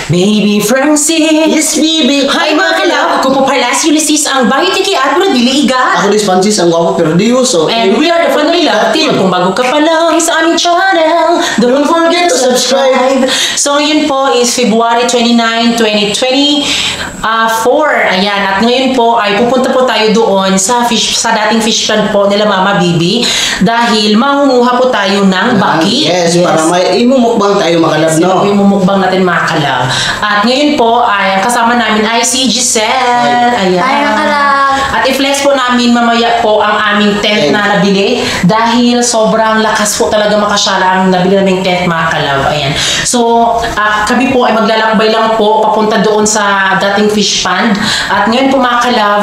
Baby Francis! Yes, baby! Hi mga kalab! Ako po pala si Ulysses, ang bahay tiki at mula diliiga. Ako is Francis, ang guwapo pero di uso. And we are the Family Love Team. Kung bago ka pa lang sa aming channel, don't forget to subscribe. So ngayon po is February 29, 2024. Ayan, at ngayon po ay pupunta po tayo doon sa dating fish pond po nila Mama Bibi dahil mangunguha po tayo ng baki. Yes, para may imumukbang tayo mga kalab, no? Imumukbang natin mga kalab. At ngayon po ay kasama namin ay si Giselle. Ayan. Hi mga kalab! At i-flex po namin mamaya po ang aming tent na nabili dahil sobrang lakas po talaga makasyala ang nabili naming tent mga kalab. Ayan. So, kami po ay maglalakbay lang po papunta doon sa dating fish pond. At ngayon po mga kalab,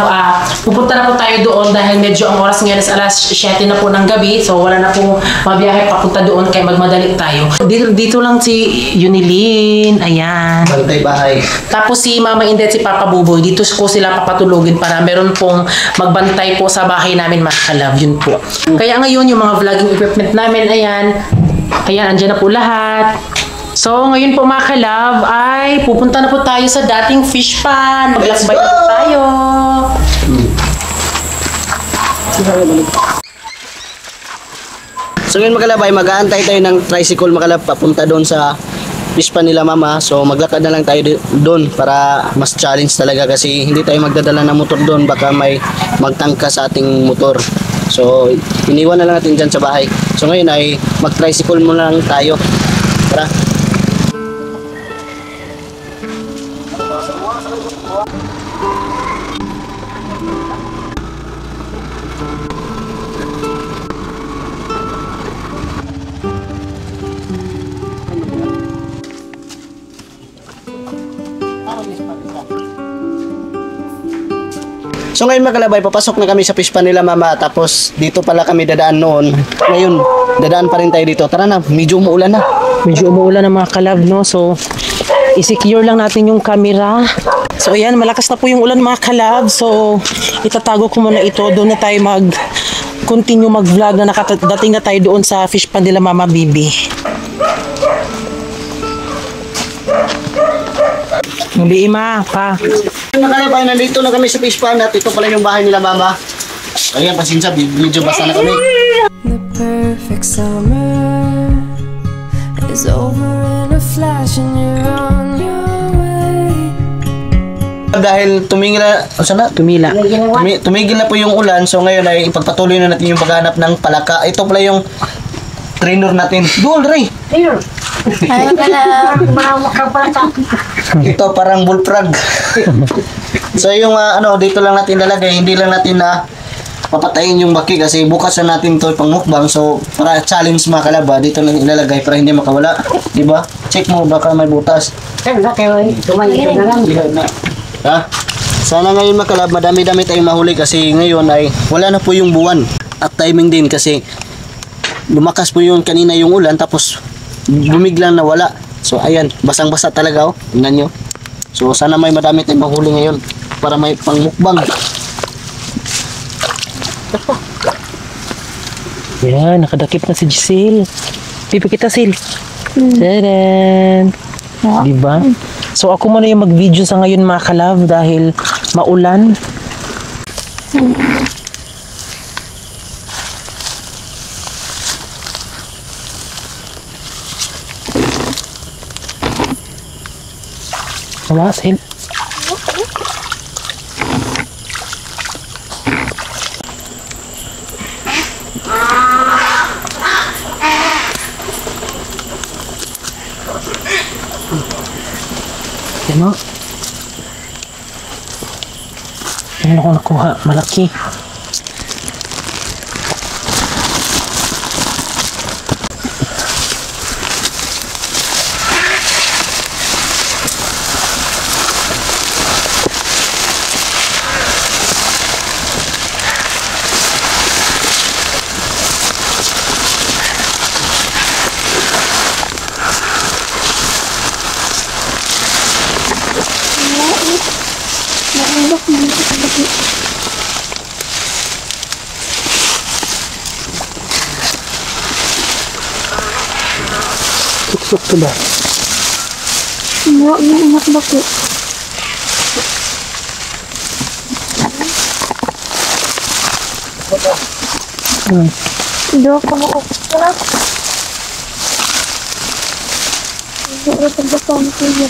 pupunta na po tayo doon dahil medyo ang oras ngayon is alas 7 na po ng gabi. So, wala na po mabiyahe papunta doon kaya magmadali tayo. Dito lang si Yunilin. Ayan. Bantay bahay. Tapos si Mama Inday at si Papa Buboy, dito ko sila papatulogin para meron pong magbantay po sa bahay namin mga kalab. Yun po. Kaya ngayon yung mga vlogging equipment namin, ayan. Ayan, andyan na po lahat. So, ngayon po mga kalab ay pupunta na po tayo sa dating fish pond. Maglakbay na po tayo. So ngayon mga kalab ay mag-aantay tayo ng tricycle mga kalab papunta doon sa fish pond nila Mama. So maglakad na lang tayo doon para mas challenge talaga kasi hindi tayo magdadala ng motor doon, baka may magtangka sa ating motor. So iniwan na lang natin dyan sa bahay. So ngayon ay mag-tricycle muna lang tayo. Tara. So ngayon mga kalabay, papasok na kami sa fish pond nila Mama. Tapos dito pala kami dadaan noon. Ngayon, dadaan pa rin tayo dito. Tara na, medyo umuulan na. Medyo umuulan na mga kalab, no? So, i-secure lang natin yung camera. So, ayan, malakas na po yung ulan mga kalab. So, itatago ko muna ito. Doon na tayo continue mag-vlog na dating na tayo doon sa fish pond nila Mama Bibi. Hindi ima, pa. Mga kalabay, nandito na kami sa fish pond at ito pala yung bahay nila Mama. Ayan, pasensya, medyo basa na kami. The perfect summer is over in a flash and you're on your way. Dahil tumigil na, tumigil na po yung ulan, so ngayon ay ipagpatuloy na natin yung paghanap ng palaka. Ito pala yung trainer natin. Dual Ray! Hi mga kalab! Ito parang bullfrog. So yung dito lang natin lalagay, hindi lang natin na papatayin yung baki kasi bukas na natin to pang mukbang. So para challenge mga kalaba, dito lang ilalagay para hindi makawala, di ba? Check mo baka may butas. Ha? Sana ngayon mga kalab, madami-dami tayong mahuli kasi ngayon ay wala na po yung buwan at timing din kasi lumakas po yung kanina yung ulan tapos bumiglang nawala. So ayan, basang-basa talaga oh. Tingnan nyo. So sana may madami tayong mahuli ngayon para may pangmukbang. Yan, nakadakip na si Giselle. Pipi kita, Sil. Tadan! Diba? So ako muna yung mag-video sa ngayon mga kalab dahil maulan. Wala, Sil. Yan mo. Yan ako nakuha. Malaki. Tusok to ba? Hindi, iingat ba po? Hindi ako makakasarap. Hindi ako tagbasang siya.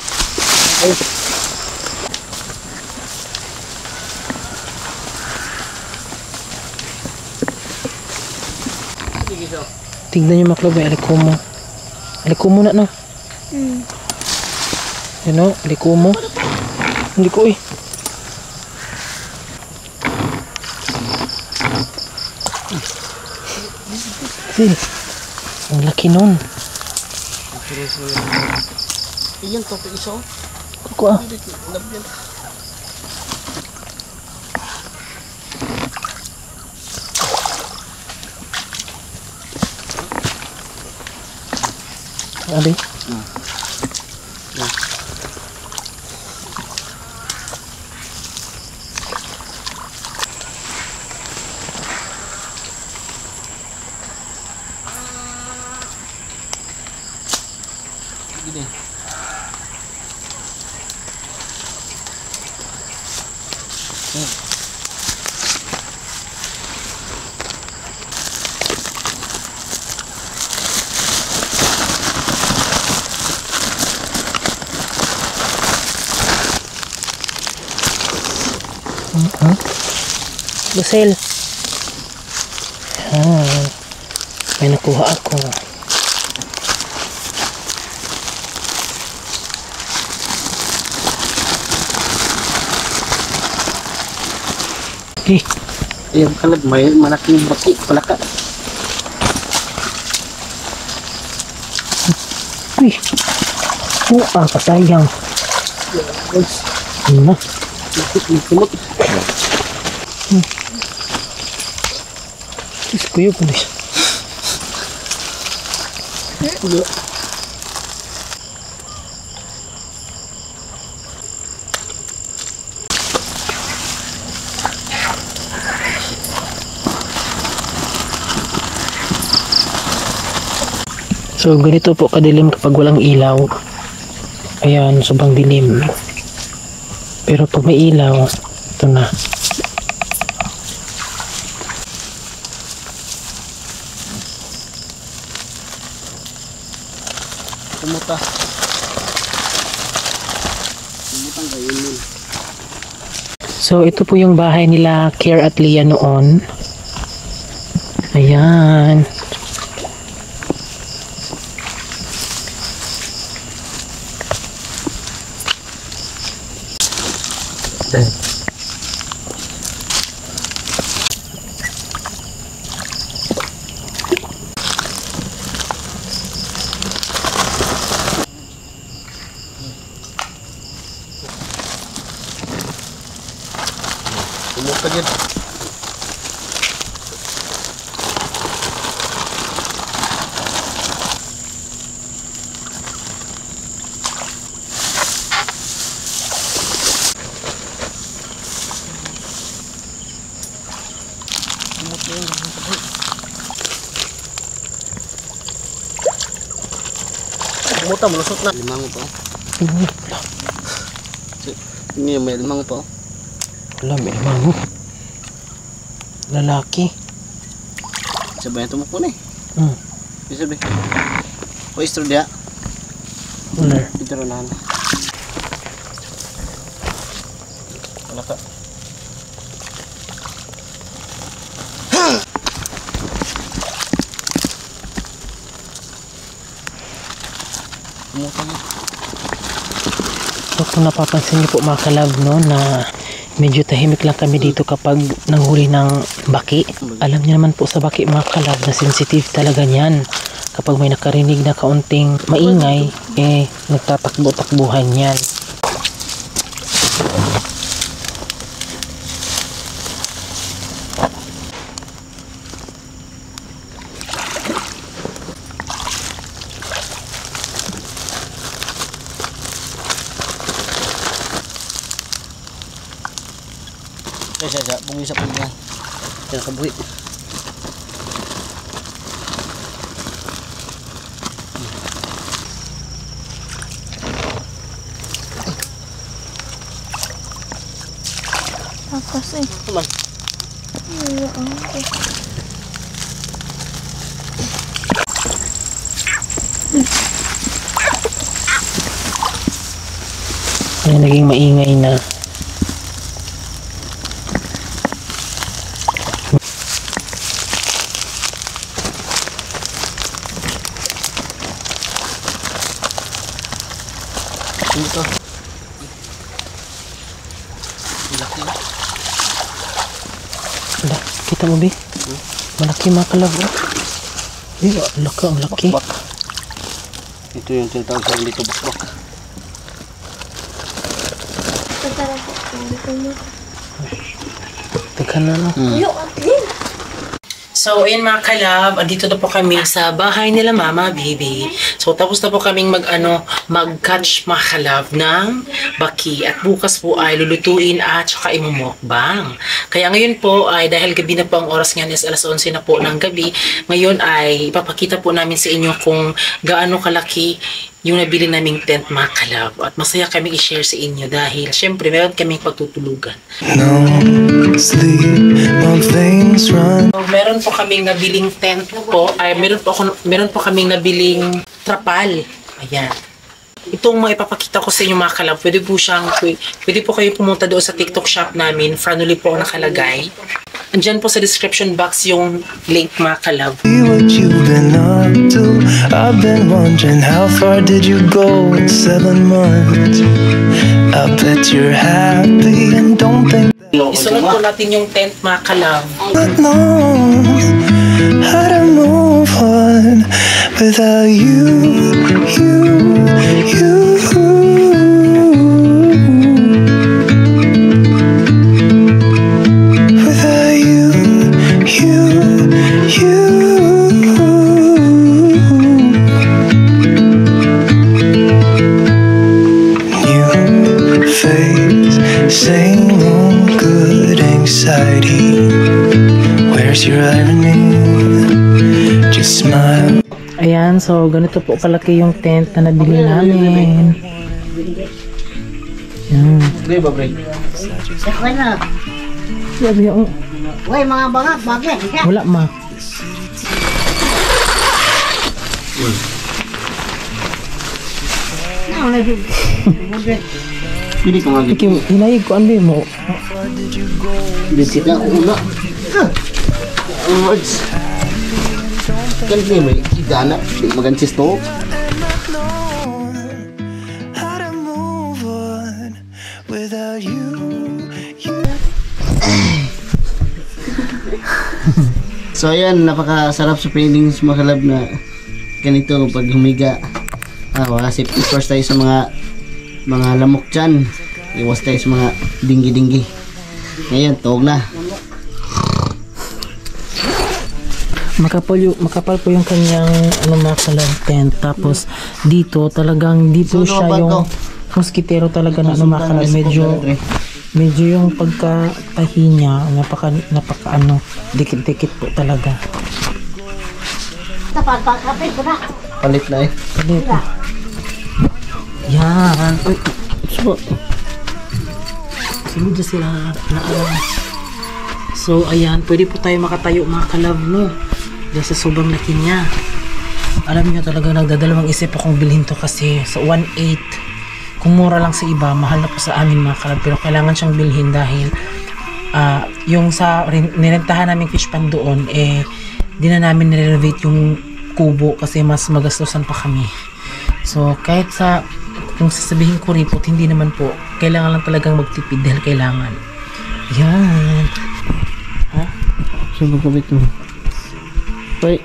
Tingnan niyo maklog, may alikumo. Alikumo na no? Yan o, alikumo. Hindi ko eh. Ang laki nun. Iyan to, iso. Kuko ah. Abi? Gini. Busel. Ah, may nakuha ako. Eh, Ayan kalab, may malaking baki, palaka. uy. Kasayang. Ano na? Kumot. Diyos ko yun, pulis. So, ganito po kadilim kapag walang ilaw. Ayan, sobrang dilim. Pero pag may ilaw, ito na. Kumuta. Kumutang kayo yun. So, ito po yung bahay nila, Care at Leah noon. Ayan. Kumuta dyan. Kumuta, malusot na. Limang pa. Ini may limang pa. Wala, may mango. Lalaki. Sabay ito mo po na eh. Hmm. Sabi. O istro dia. Wala. Ito rin nahan. Wala ka. Kumuta niya. So, kung napapansin niyo po mga kalab, no, na medyo tahimik lang kami dito kapag nanghuli ng baki. Alam niyo naman po sa baki mga kalab na sensitive talaga niyan. Kapag may nakarinig na kaunting maingay, eh, nagtatakbo-takbuhan yan. Siya, bungi sa pagka. Siya nakabuhi. Lakas eh. Naman. Wala ako. Ay, naging maingay na. Ito. Laki. Wala, kita mo, Bi? Malaki mga kalab. Eh, ang laki. Bak. Ito yung tinatawag sa dito bakbak. Tatara po. Dito mo. Taghan na, no? Yo, atlin. So, ayun mga kalab, andito na po kami sa bahay nila Mama Baby. So, tapos na po kaming mag-catch mga kalab ng baki. At bukas po ay lulutuin at saka imumukbang. Kaya ngayon po ay dahil gabi na po ang oras ngayon is alas 11 na po ng gabi. Ngayon ay ipapakita po namin sa inyo kung gaano kalaki yung nabili naming tent mga kalab. At masaya kami i-share sa inyo dahil syempre meron kaming pagtutulugan. No sleep while things run. So, meron po kaming nabiling tent po. Ay, meron po kaming nabiling trapal. Ayan. Itong mga ipapakita ko sa inyo mga kalab, pwede po kayo pumunta doon sa TikTok shop namin. Franuli po ang nakalagay. Andyan po sa description box yung link mga kalab. See what you've been up to. I've been wondering how far did you go in 7 months. I bet you're happy and don't think Isunod po natin yung tent mga kalab. that knows how to move on without you. Without you. New face, same old good anxiety. Where's your irony? Just smile. Ayan, so ganito po kalaki yung tent na nabili namin. Ayan. Pre ba, pre? Sakay na. Sabi yung, Uy, mga bangat, bakit? wala ma. Pili ko nga Iki, hinayig ko, ano mo? Bisit na una. Words. Kalbi may igana. Di magansis to. How to move on without you. So ayan, napakasarap sa paintings mga kalab na ganito pag humiga. Wala safety first tayo sa mga lamok dyan. Iwas tayo sa mga dinggi-dinggi. Ngayon, tuog na. Makapal po yung kanyang mga kalab tent. Tapos dito talagang di po siya yung mosquitero talaga na mga kalab. Medyo yung pagkatahi niya, napaka dikit-dikit po talaga. Kapit ko na. Palit na eh. Dito. Yan. Uy, sunod na sila na alas. So, ayan, pwede po tayo makatayo mga kalab, no? Dahil sa sobrang laki niya. Alam niyo talaga nagdadalawang isip akong bilhin to kasi sa 1.8. Kung mura lang sa iba, mahal na po sa amin mga kalab. Pero kailangan siyang bilhin dahil yung sa nirentahan namin fish pan doon, di na namin nirenovate yung kubo kasi mas magastosan pa kami. So, kahit kung sasabihin ko ripot, hindi naman po. Kailangan lang talagang magtipid dahil kailangan. Yan. Ha? Saan ba kabit mo? Uy.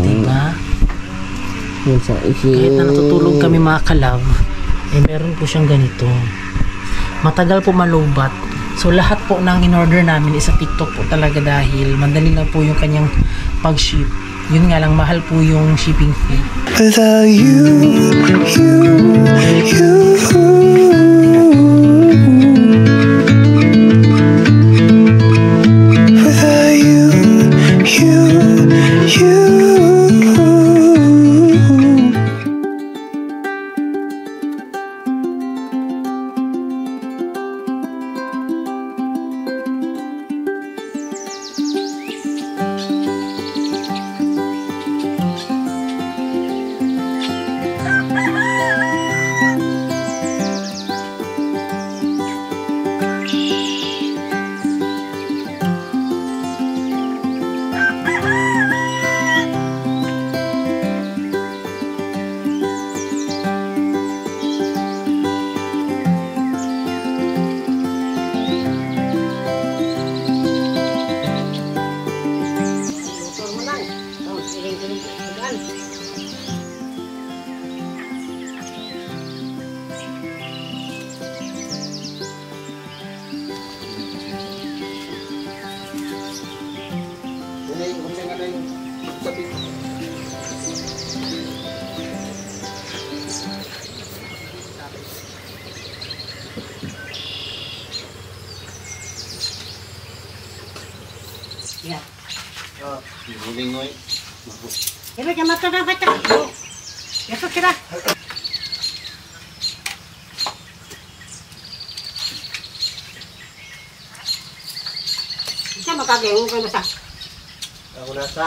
Diba? Kahit na natutulog kami mga kalab, meron po siyang ganito. Matagal po malubat. So lahat po ng in-order namin is sa TikTok po talaga dahil madali lang po yung kanyang pag-ship. Yun nga lang, mahal po yung shipping fee. Without you. Ya. Bulingoy. Ibe ka mata na bata. Yaso sila. Isa makagayong kayo basta. Ako nasa.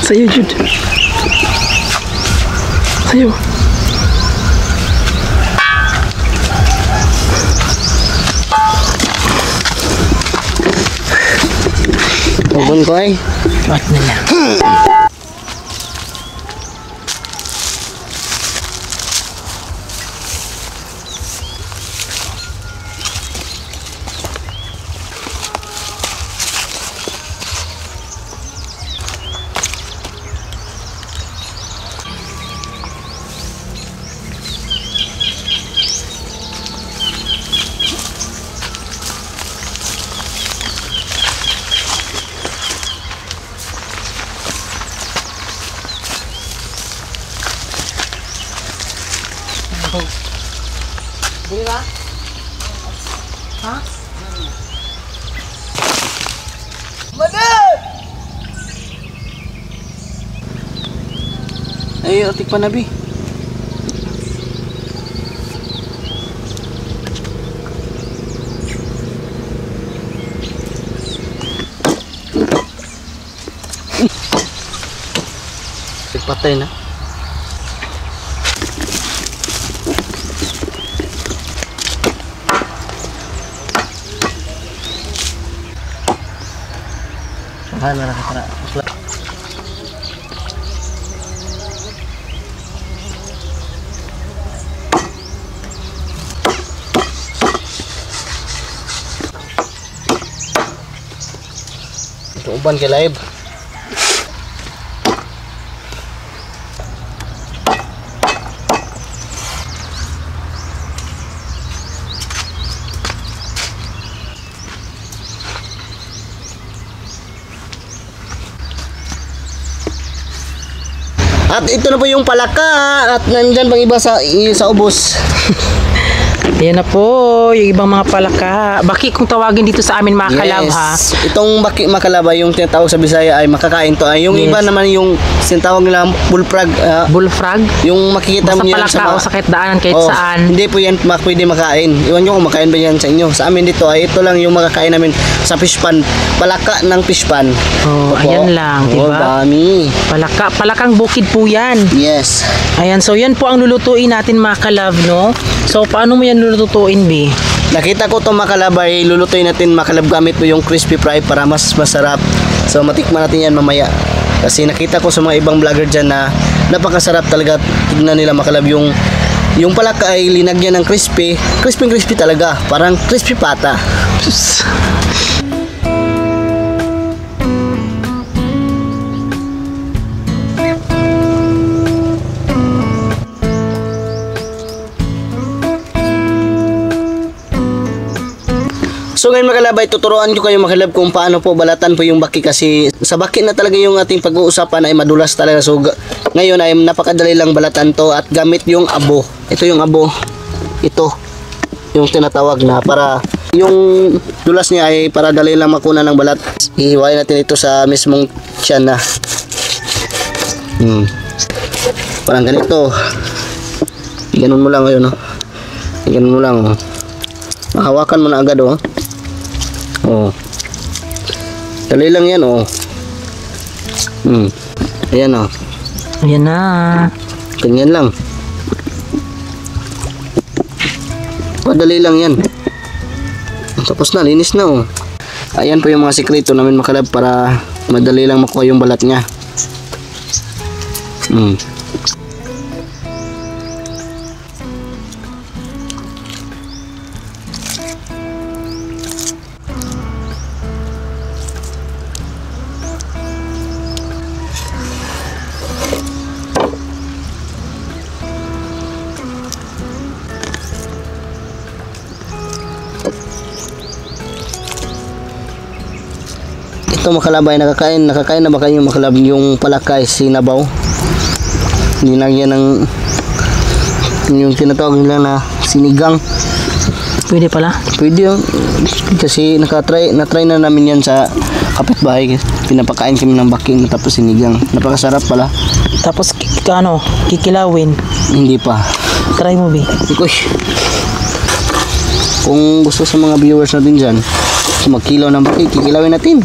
Sa'yo, Jude. Sa'yo. Ubon ko ay. What na lang. Bili ba? Ha? Ay, atik pa nabi. Patay na. Mahal na nakatara. Ito uban kay live. At ito na po yung palaka at nandyan pang iba sa ubos. Ayan na po, yung ibang mga palaka. Baki kung tawagin dito sa amin mga kalab ha. Itong baki makalaba yung tinatawag sa Bisaya ay makakain to. Yung Yes. iba naman yung tinatawag nila bullfrog. Bullfrog. Yung makikita Basta mo yan palaka o sa kahit daanan kahit Oh, saan. Hindi po yan pwede makain. Iwan nyo kung makain ba yan sa inyo. Sa amin dito ay ito lang yung makakain namin sa fish pan. Palaka ng fish pan. Oh, Opo. ayan lang, Oh, diba? dami. Palakang bukid po yan. Yes. Ayan, so yan po ang lulutuin natin mga kalab, no? So, paano mo yan lulutuin, B? Nakita ko itong makalabay, lulutuin natin makalab gamit mo yung crispy fry para mas masarap. So matikman natin yan mamaya. Kasi nakita ko sa mga ibang vlogger dyan na napakasarap talaga. Tignan nila makalab yung palaka ay linagyan ng crispy talaga. Parang crispy pata. So ngayon makalabay, tuturuan ko kayo makalab kung paano po balatan po yung baki kasi sa baki na talaga yung ating pag-uusapan ay madulas talaga. So ngayon ay napakadali lang balatan to at gamit yung abo. Ito yung abo. Ito yung tinatawag na para yung dulas niya ay para dali lang makuna ng balat. Ihiwain natin ito sa mismong tiyan na. Parang ganito. Ganun mo lang ngayon, no? Ganun mo lang, oh. Mahawakan mo na agad, oh. Oh. Dali lang yan, oh. Ayan, oh. Ayan na. Ganyan lang. Napadali lang yan. Tapos na, linis na oh. Ayan po yung mga sikreto namin mga kalab para madali lang makuha yung balat niya. Ito makalab ay nakakain na ba kayo makalab yung palakay sinabaw? Nilagyan ng yung tinatawag nila na sinigang. Pwede pala. Pwede yun. Kasi natry na namin yan sa kapitbahay. Pinapakain kami ng baking tapos sinigang. Napakasarap pala. Tapos kikilawin. Hindi pa. Try mo, Bi. Ikush. Kung gusto sa mga viewers natin dyan, magkilaw ng baki, kikilawin natin.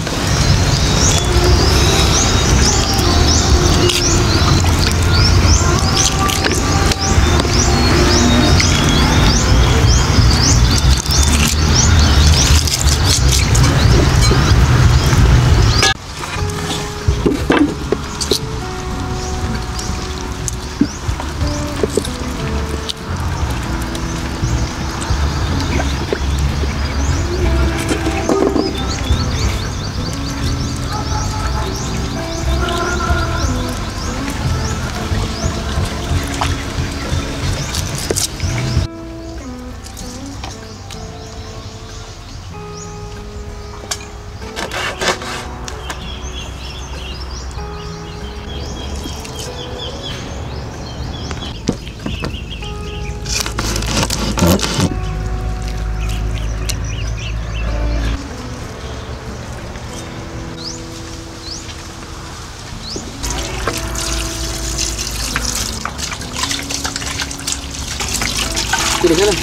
Kira ka lang.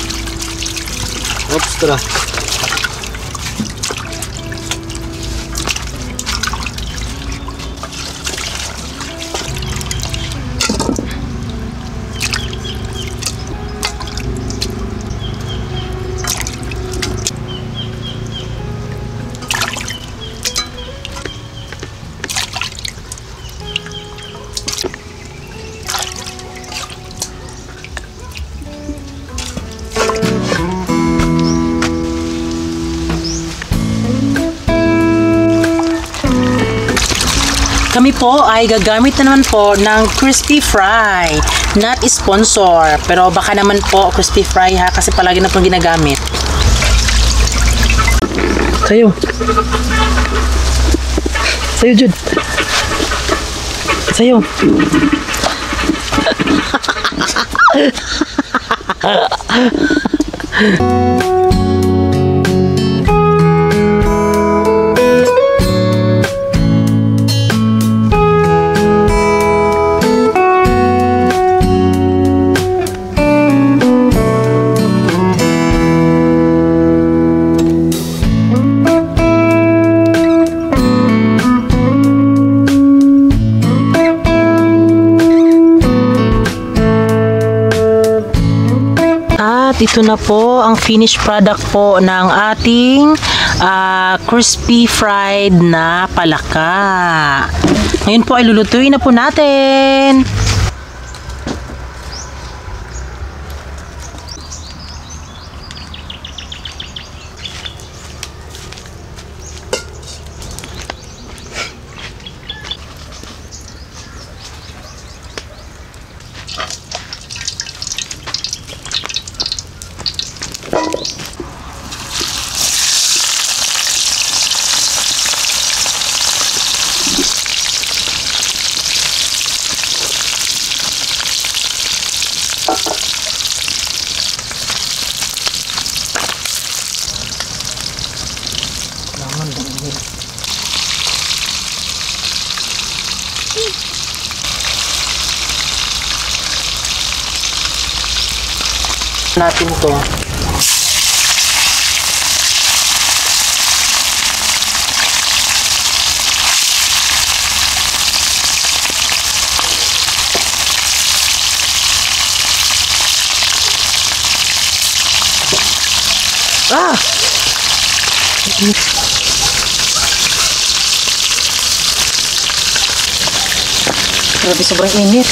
Oops, tara. Kami po ay gagamit na naman po ng crispy fry. Not sponsor. Pero baka naman po crispy fry ha. Kasi palagi na pong ginagamit. Sayo. Sayo, Jude. Sayo. At ito na po ang finished product po ng ating crispy fried na palaka. Ngayon po ay lulutuin na po natin. Natin to. Ah! Grabe, sobrang init.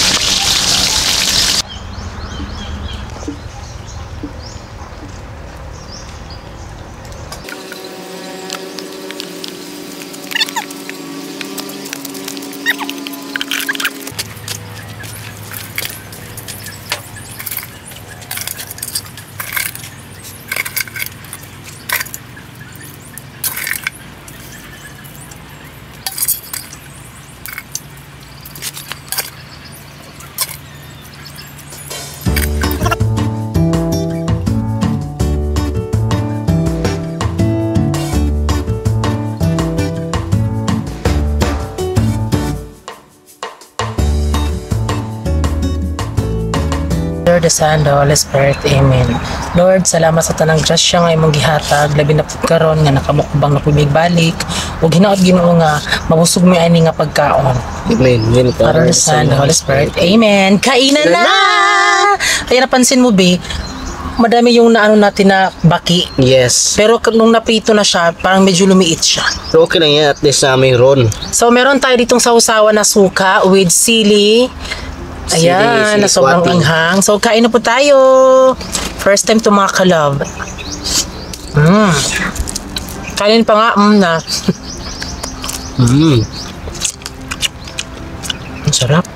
Lord, the Son, the Holy Spirit. Amen. Lord, salamat sa tanang Diyos siya nga imong gihatag, labi na pagkaroon nga nakamukbang na pumigbalik, ug hinaot Ginoo nga mabusog mi ani nga pagkaon. Amen. Yun pa. Father, the Son, the Holy Spirit. Amen. Kainan na! Kaya napansin mo, Bi, madami yung naano natin na baki. Yes. Pero nung napito na siya, parang medyo lumiit siya. So okay lang yan, at least na mayroon. So, meron tayo ditong sausawa na suka with sili. Ayan, Sili na sobrang kwati. anghang. So, kain na po tayo. First time to mga kalab. Kainin pa nga, na. Ang sarap.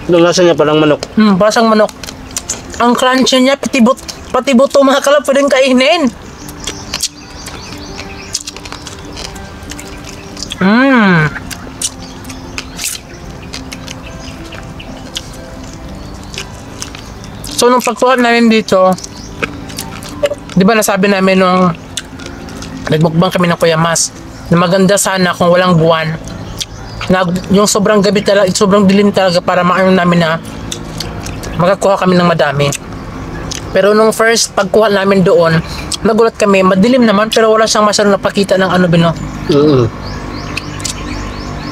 Anong lasa niya parang manok? Parang manok. Ang crunchy niya, pati buto mga kalab, pwedeng kainin. So, nung pagkuha namin dito, di ba nasabi namin nung nagmukbang kami ng Kuya Mas, na maganda sana kung walang buwan. Na yung sobrang gabi talaga, sobrang dilim talaga para maano namin na makakuha kami ng madami. Pero nung first pagkuha namin doon, nagulat kami, madilim naman pero wala siyang masyadong napakita ng ano bino.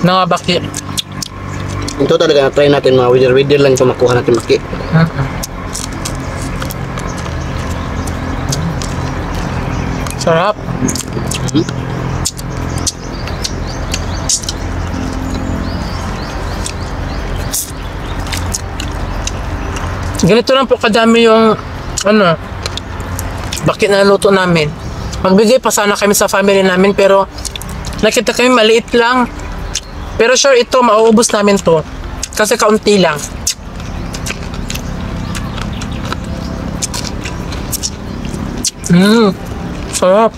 Nangabaki. Ito talaga na-try natin mga wither lang ito makuha natin maki. Sarap. Ganito lang po kadami yung ano, bakit na luto namin. Magbigay pa sana kami sa family namin pero nakita kami maliit lang. Pero sure ito mauubos namin to kasi kaunti lang. Sarap.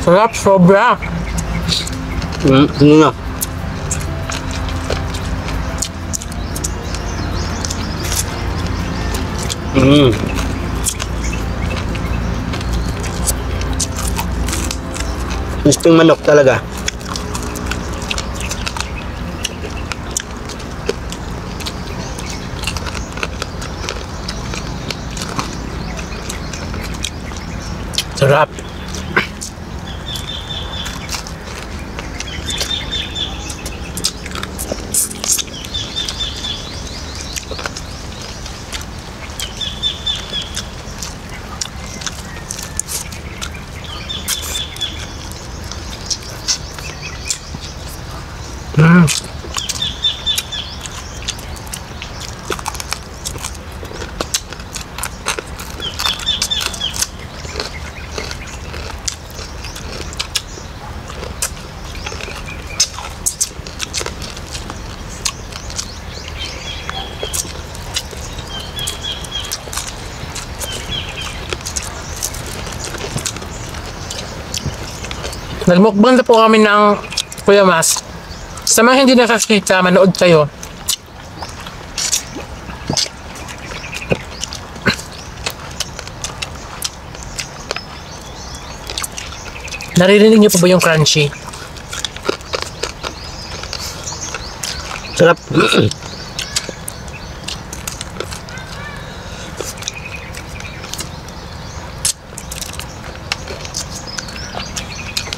Sarap, sobra. Ano na? Crisping manok talaga. Sarap. Nagmukbang na po kami ng Kuya Mas. Sa mga hindi nakakita, manood kayo. Naririnig niyo po ba yung crunchy? Sarap.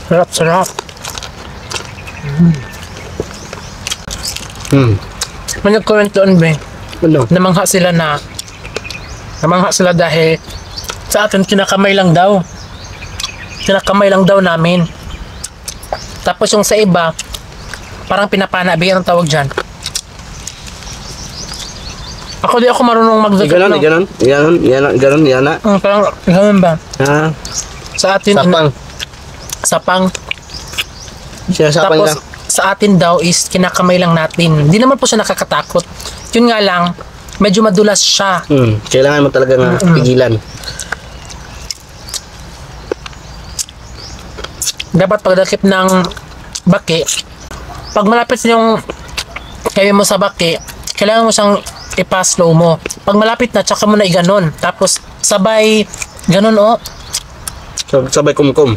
Sarap, sarap. May nag-comment doon, be. Ano? Namangha sila dahil sa atin kinakamay lang daw. Kinakamay lang daw namin. Tapos yung sa iba, parang pinapana, be, ang tawag dyan. Ako di ako marunong Ganon, ganon. Ganon, yan na. Parang ganun ba? Ah, Sa atin, sapang. sapang. Sinasapang Tapos lang. sa atin daw is kinakamay lang natin. Hindi naman po siya nakakatakot. Yun nga lang, medyo madulas siya. Kailangan mo talaga nga pigilan. Dapat pagdakip ng baki, pag malapit yung kayo mo sa baki, kailangan mo siyang ipa-slow mo. Pag malapit na, tsaka mo na iganon. Tapos sabay ganon, oh. Sabay kumkum.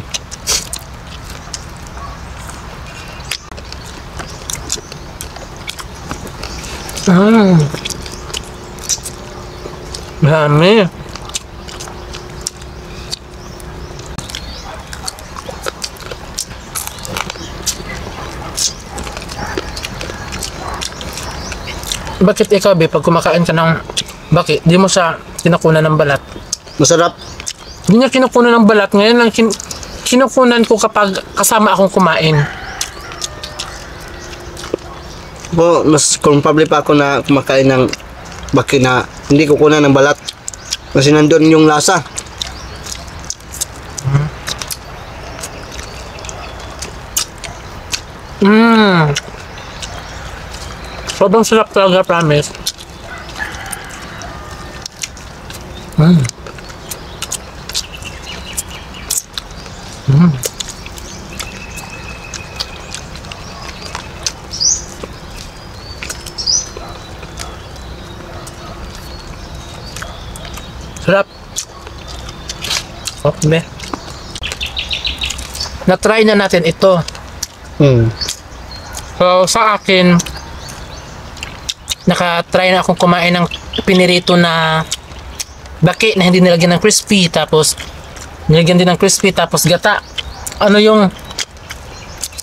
Dami. Bakit ikaw, be, pag kumakain ka ng baki, di mo siya kinukunan ng balat? Masarap. Hindi niya kinukunan ng balat. Ngayon lang kinukunan ko kapag kasama akong kumain. Mas comfortable pa ako na kumakain ng baki na hindi ko kunan ng balat. Kasi nandun yung lasa. Sobrang sarap talaga, promise. Sarap. Okay. Na-try na natin ito. So, sa akin, naka-try na akong kumain ng pinirito na baki na hindi nilagyan ng crispy, tapos nilagyan din ng crispy, tapos gata. Ano yung,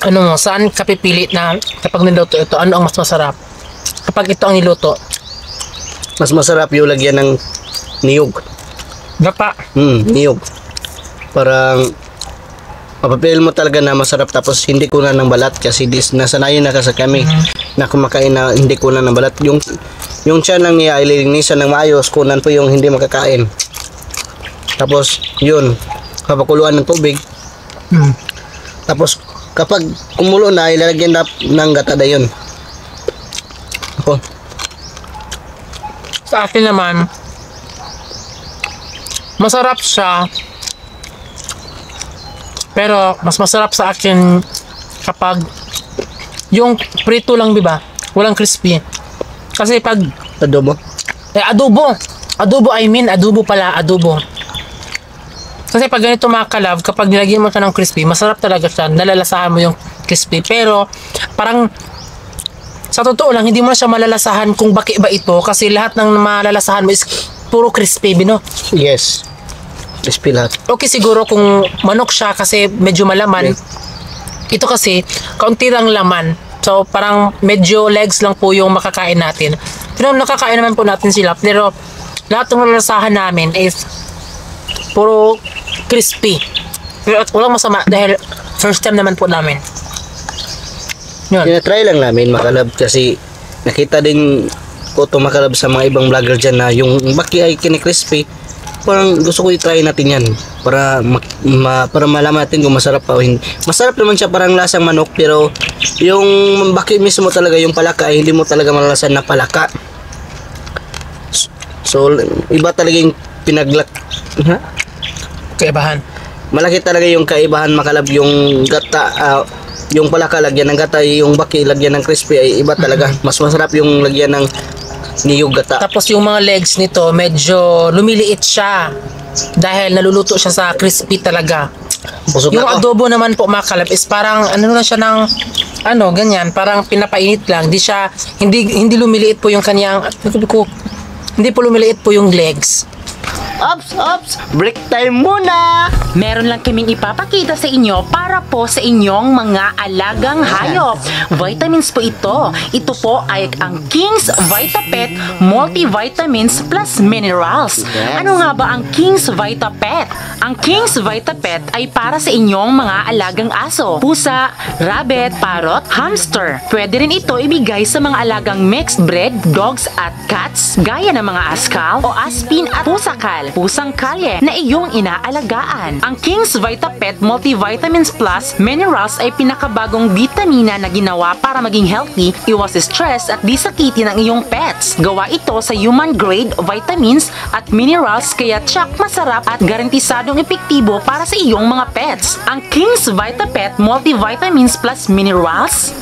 ano mo, saan ka pipili na kapag niluto ito, ano ang mas masarap? Kapag ito ang niluto, Mas masarap yung lagyan ng niyog. gata. Niyog. Parang mapapil mo talaga na masarap tapos hindi kunan ng balat kasi nasanayin na kasi kami na kumakain na hindi kunan ng balat. Yung tiyan lang niya ililinisan ng maayos, kunan po yung hindi makakain. Tapos yun, papakuluan ng tubig. Tapos kapag kumulo na, ilalagyan na ng gata na yun. Ako. Sa akin naman, masarap siya, pero mas masarap sa akin kapag yung prito lang, diba? Walang crispy. Kasi pag Adobo. adobo, adobo pala, adobo. Kasi pag ganito mga kalab, kapag nilagyan mo siya ng crispy, masarap talaga siya, nalalasahan mo yung crispy. Pero parang sa totoo lang, hindi mo na siya malalasahan kung baki ba ito, kasi lahat ng malalasahan mo is puro crispy, bino. Yes. Crispy lahat. Okay siguro kung manok siya kasi medyo malaman. Ito kasi, kaunti lang laman. So, parang medyo legs lang po yung makakain natin. Pero nakakain naman po natin sila. Pero, lahat ng nalalasahan namin is puro crispy. Pero walang masama dahil first time naman po namin. Yun. Try lang namin makalab kasi nakita din ko ito makalab sa mga ibang vlogger dyan na yung baki ay kini-crispy. Parang gusto ko i-try natin yan para para malaman natin kung masarap pa o hindi. Masarap naman siya, parang lasang manok, pero yung baki mismo talaga, yung palaka ay hindi mo talaga malalasan na palaka. So iba talaga yung Kaibahan. malaki talaga yung kaibahan makalab yung gata yung palaka lagyan ng gata, yung baki lagyan ng crispy ay iba talaga. Mas masarap yung lagyan ng niyog gata. Tapos yung mga legs nito, medyo lumiliit siya. Dahil naluluto siya sa crispy talaga. Busog Yung na ako. adobo naman po mga kalab is parang ano na siya ng ganyan, parang pinapainit lang. Hindi lumiliit po yung kanyang hindi po lumiliit po yung legs. Ops, break time muna. Meron lang kaming ipapakita sa inyo para po sa inyong mga alagang hayop. Vitamins po ito. Ito po ay ang King's VitaPet Multivitamins plus Minerals. Ano nga ba ang King's VitaPet? Ang King's VitaPet ay para sa inyong mga alagang aso, pusa, rabbit, parrot, hamster. Pwede rin ito ibigay sa mga alagang mixed breed, dogs at cats, gaya ng mga askal o aspin at pusakal, pusang kalye na iyong inaalagaan. Ang King's VitaPet Multivitamins Plus Minerals ay pinakabagong vitamina na ginawa para maging healthy, iwas stress at di sakitin ang iyong pets. Gawa ito sa human grade vitamins at minerals kaya tiyak masarap at garantisadong epektibo para sa iyong mga pets. Ang King's VitaPet Multivitamins Plus Minerals,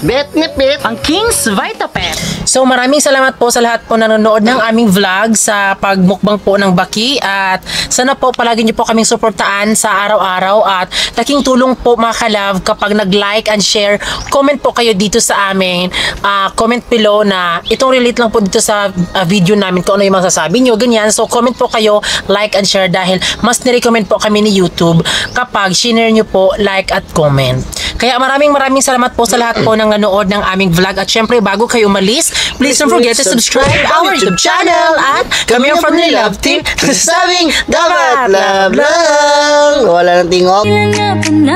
ang King's VitaPet. So maraming salamat po sa lahat po nanonood ng aming vlog sa pagmukbang po ng baki at sana po palagi niyo po kaming suportaan sa araw-araw at laking tulong po mga kalab kapag nag-like and share, comment po kayo dito sa amin, comment below na itong relate lang po dito sa video namin kung ano yung masasabi nyo, ganyan. So comment po kayo, like and share dahil mas nirecommend po kami ni YouTube kapag share nyo po, like at comment. Kaya maraming salamat po sa lahat po ng nanood ng aming vlog at syempre bago kayo umalis, please don't forget to subscribe our YouTube channel at kami ang from the Love Team Sabing dapat love lang. Wala nang tingog. Feeling up and